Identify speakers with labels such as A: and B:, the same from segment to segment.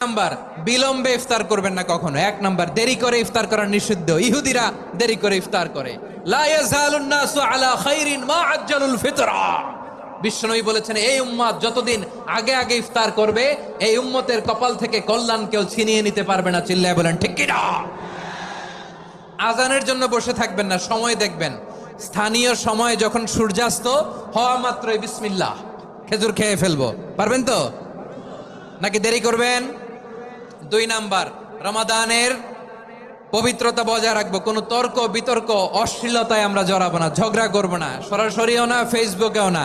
A: Number, বিলম্বে ইফতার করবেন না কখনো। এক নাম্বার, দেরি করে ইফতার করা নিষিদ্ধ। ইহুদিরা দেরি করে ইফতার করে। লা ইয়াজালুন নাসু আলা খাইরিন মা আজ্জালুল ফিতরা। বিশ্বনবী বলেছেন, এই উম্মত যতদিন আগে আগে ইফতার করবে, এই উম্মতের কপাল থেকে কল্যাণ কেউ ছিনিয়ে নিতে পারবে না। চিল্লায় বলেন ঠিক কি না? আজানের জন্য বসে থাকবেন না, সময় দেখবেন। স্থানীয় সময় যখন সূর্যাস্ত হওয়া মাত্রই বিসমিল্লাহ, খেজুর খেয়ে ফেলবো। পারবেন তো নাকি দেরি করবেন? দুই নাম্বার, রমাদানের পবিত্রতা বজায় রাখবো। কোনো তর্ক বিতর্ক অশ্লীলতায় আমরা জড়াবো না, ঝগড়া করবো না, সরাসরিও না, ফেসবুকেও না।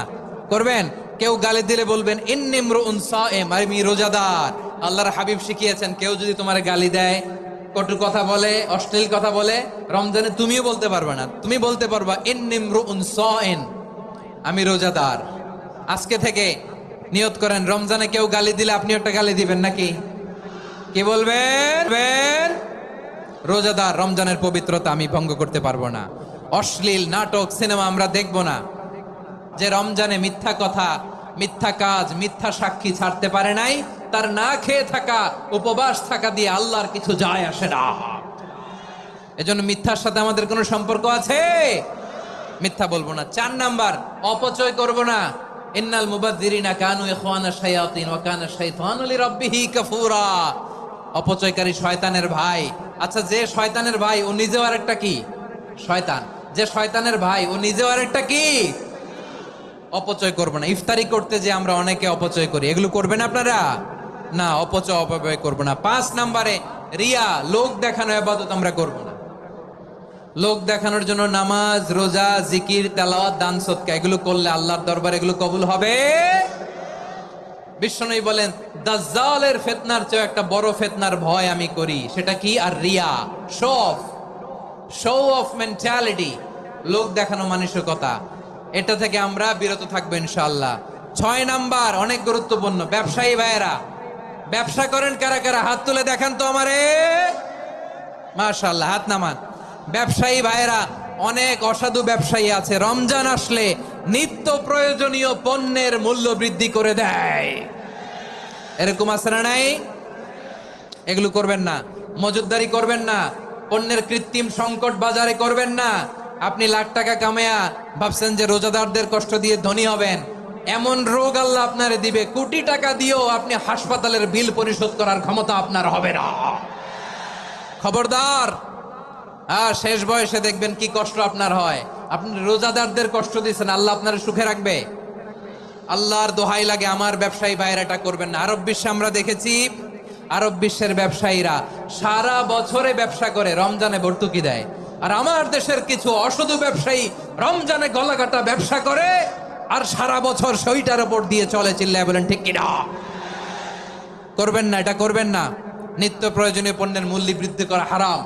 A: করবেন? কেউ গালি দিলে বলবেন ইন্নী ইমরুউন সায়েম, আমি রোজাদার। আল্লাহর হাবিব শিখিয়েছেন, কেউ যদি তোমার গালি দেয়, কটু কথা বলে, অশ্লীল কথা বলে, রমজানে তুমিও বলতে পারবে না। তুমি বলতে পারবা ইন্নী ইমরুউন সায়েম, আমি রোজাদার। আজকে থেকে নিয়ত করেন, রমজানে কেউ গালি দিলে আপনি একটা গালি দিবেন নাকি? কি বলবেন? রোজাদার, রমজানের পবিত্রতা আমি ভঙ্গ করতে পারবো না। অশ্লীল নাটক সিনেমা আমরা দেখবো না। যে রমজানে মিথ্যা কথা, মিথ্যা কাজ, মিথ্যা সাক্ষী ছাড়তে পারে নাই, তার না খেয়ে থাকা, উপবাস থাকা দিয়ে আল্লাহর কিছু যায় আসে না। এজন্য মিথ্যার সাথে আমাদের কোনো সম্পর্ক আছে? মিথ্যা বলবো না। চার নাম্বার, অপচয় করব না। ইন্নাল মুবাযযিরিনা কানু ইখওয়ানা শায়াতিন ওয়া কানা শাইতানু লিরাব্বিহি কাফুরা। অপচয়কারী শয়তানের ভাই। আচ্ছা, যে শয়তানের ভাই ও নিজেও আরেকটা কি? শয়তান। যে শয়তানের ভাই ও নিজেও আরেকটা কি? অপচয় করব না। ইফতারি করতে যে আমরা অনেকে অপচয় করি, এগুলো করবেন আপনারা? না, অপচয় অপব্যয় করব না। 5 নম্বরে, রিয়া, লোক দেখানো ইবাদত আমরা করব না। লোক দেখানোর জন্য নামাজ, রোজা, জিকির, তেলাওয়াত, দান, সদকা এগুলো করলে আল্লাহর দরবারে এগুলো কবুল হবে। বিশ্বনবী বলেন, দাজ্জালের ফিতনার চেয়ে একটা বড় ফিতনার ভয় আমি করি। সেটা কি? আর রিয়া, শো অফ মেন্টালিটি, লোক দেখানো মানসিকতা। এটা থেকে আমরা বিরত থাকবো ইনশাআল্লাহ। 6 নাম্বার, অনেক গুরুত্বপূর্ণ। ব্যবসায়ী ভাইয়েরা, ব্যবসা করেন কারা কারা? হাত তুলে দেখান তো আমারে। মাশাআল্লাহ, হাত নামান। ব্যবসায়ী ভাইয়েরা, অনেক অসাধু ব্যবসায়ী আছে, রমজান আসলে নিত্য প্রয়োজনীয় পণ্যের মূল্য বৃদ্ধি করে দেয়। এরকম আছে না নাই? এগুলো করবেন না। মজুদদারি করবেন না। পণ্যের কৃত্রিম সংকট বাজারে করবেন না। আপনি লাখ টাকা কামায়া ভাবছেন যে রোজাদারদের কষ্ট দিয়ে ধনী হবেন। এমন রোগ আল্লাহ আপনারে দিবে, কোটি টাকা দিয়েও আপনি হাসপাতালের বিল পরিশোধ করার ক্ষমতা আপনার হবে না। খবরদার। শেষ বয়সে দেখবেন কি কষ্ট আপনার হয়। আপনি রোজাদারদের কষ্ট দিচ্ছেন, আল্লাহ আপনার সুখে রাখবে? আল্লাহর দোহাই লাগে, আমার ব্যবসায়ী ভাইয়েরা এটা করবেন না। আরব বিশ্বে আমরা দেখেছি, আরব বিশ্বের ব্যবসায়ীরা সারা বছরে ব্যবসা করে, রমজানে ভর্তুকি দেয়। আর আমার দেশের কিছু অসাধু ব্যবসায়ী রমজানে গলাকাটা ব্যবসা করে আর সারা বছর সইটার উপর দিয়ে চলে। চিল্লায় বলেন ঠিক কিনা? করবেন না, এটা করবেন না। নিত্য প্রয়োজনীয় পণ্যের মূল্য বৃদ্ধি করা হারাম,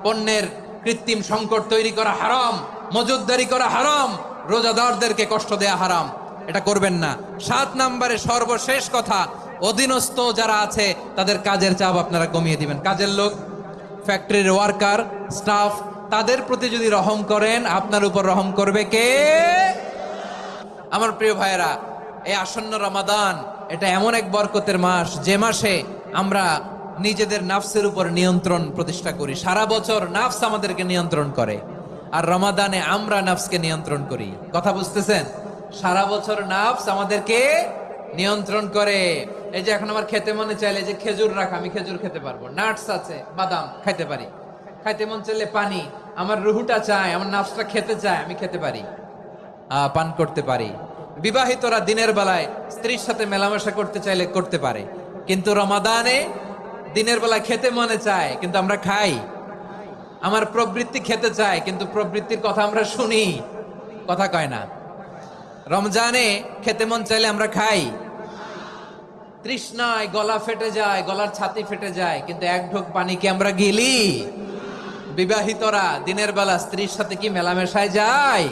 A: পণ্যের কৃত্রিম সংকট তৈরি করা হারাম, মজুদদারি করা হারাম, রোজাদারদেরকে কষ্ট দেয়া হারাম। এটা করবেন না। 7 নম্বরে সর্বশেষ কথা, অধীনস্থ যারা আছে তাদের কাজের চাপ আপনারা কমিয়ে দিবেন। কাজের লোক, ফ্যাক্টরির ওয়ার্কার, স্টাফ, তাদের প্রতি যদি রহম করেন, আপনার উপর রহম করবে কে? আমার প্রিয় ভাইয়েরা, এই আসন্ন রমাদান এটা এমন এক বরকতের মাস, যে মাসে আমরা নিজেদের নাফসের উপর নিয়ন্ত্রণ প্রতিষ্ঠা করি। সারা বছর নাফস আমাদেরকে নিয়ন্ত্রণ করে, আর রমাদানে আমরা নাফসকে নিয়ন্ত্রণ করি। কথা বুঝতেছেন? সারা বছর নাফস আমাদেরকে নিয়ন্ত্রণ করে। এই যে এখন আমার খেতে মনে চাইলে যে খেজুর রাখ, আমি খেজুর খেতে পারবো। নাটস আছে, বাদাম খাইতে পারি। খাইতে মন চাইলে পানি, আমার রুহুটা চায়, আমার নাফসটা খেতে চায়, আমি খেতে পারি, পান করতে পারি। বিবাহিতরা দিনের বেলায় স্ত্রীর সাথে মেলামেশা করতে চাইলে করতে পারে, কিন্তু রমাদানে দিনের বেলায় খেতে মনে চায় কিন্তু আমরা খাই। আমার প্রবৃত্তি খেতে চায় কিন্তু প্রবৃত্তির কথা আমরা শুনি, কথা কয় না। রমজানে খেতে মন চাইলে আমরা খাই। তৃষ্ণায় গলা ফেটে যায়, গলার ছাতি ফেটে যায়, কিন্তু এক ঢোক পানি কি আমরা গিলি? বিবাহিতরা দিনের বেলা স্ত্রীর সাথে কি মেলামেশায় যায়?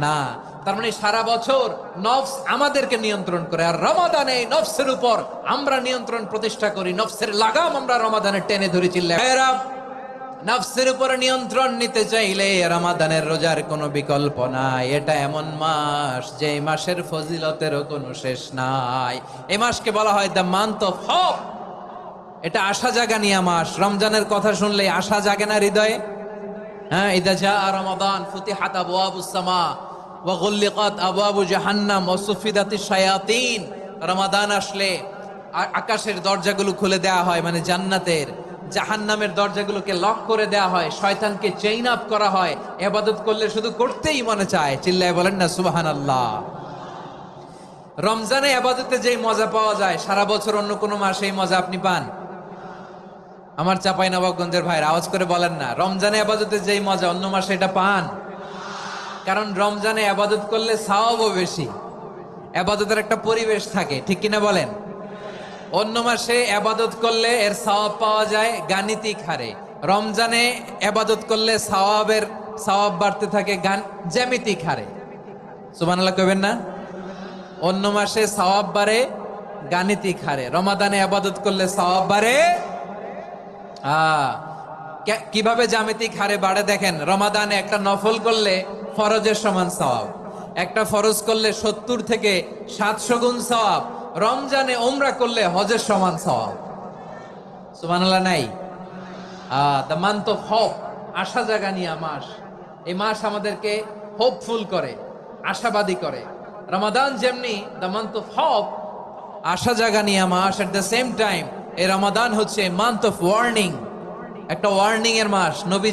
A: না। তার মানে সারা বছর নফস আমাদেরকে নিয়ন্ত্রণ করে, আর রমাদানে নফসের উপর আমরা নিয়ন্ত্রণ প্রতিষ্ঠা করি। নফসের লাগাম আমরা রমাদানে টেনে ধরে। চিল্লায় নফসের উপর নিয়ন্ত্রণ নিতে চাইলে রমাদানের রোজার কোনো বিকল্প নাই। এটা এমন মাস যে মাসের ফজিলতেরও কোনো শেষ নাই। এই মাসকে বলা হয় দ্য মান্থ অফ হোপ, এটা আশা জাগানিয়া মাস। রমজানের কথা শুনলে আশা জাগে না হৃদয়ে? হ্যাঁ, ইদা জাআ রমাদান ফুতিহাত আবওয়াবুস সামা ওয়া গুল্লিকাত আবওয়াবু জাহান্নাম ওয়া সুফিদাতিশ শায়াতিন। রমাদান আসলে আকাশের দরজাগুলো খুলে দেয়া হয়, মানে জান্নাতের। জাহান্নামের দরজাগুলোকে লক করে দেয়া হয়, শয়তানকে চেইন আপ করা হয়। ইবাদত করলে শুধু করতেই মনে চায়। চিল্লায় বলেন না সুবহানাল্লাহ। রমজানে ইবাদতে যেই মজা পাওয়া যায়, সারা বছর অন্য কোনো মাসে এই মজা আপনি পান? আমার চাঁপাইনবাবগঞ্জের ভাইরা আওয়াজ করে বলেন না, রমজানে ইবাদতে যেই মজা অন্য মাসে এটা পান? কারণ রমজানে ইবাদত করলে সওয়াবও বেশি, ইবাদতের একটা পরিবেশ থাকে, ঠিক কিনা বলেন? অন্য মাসে ইবাদত করলে এর সওয়াব পাওয়া যায় গাণিতিক হারে, রমজানে ইবাদত করলে সওয়াব বাড়তে থাকে জ্যামিতিক হারে। সুবহানাল্লাহ কইবেন না? অন্য মাসে সওয়াব বাড়ে গাণিতিক হারে, রমাদানে ইবাদত করলে সওয়াব বাড়ে কিভাবে জ্যামিতিক হারে বাড়ে দেখেন। রমাদানে একটা নফল করলে ফরজের সমান সওয়াব, একটা ফরজ করলে 70 থেকে 700 গুণ সওয়াব, রমজানে উমরা করলে হজের সমান সওয়াব। সুবহানাল্লাহ নাই? দ্য মান্থ অফ হোপ, আশা জাগানিয়া মাস। এই মাস আমাদেরকে হোপফুল করে, আশাবাদী করে। রমাদান যেমনি দ্য মান্থ অফ হোপ, আশা জাগানিয়া মাস, এট দ্য সেম টাইম এই রমাদান হচ্ছে মান্থ অফ ওয়ার্নিং, একটা ওয়ার্নিং এর মাস। নবী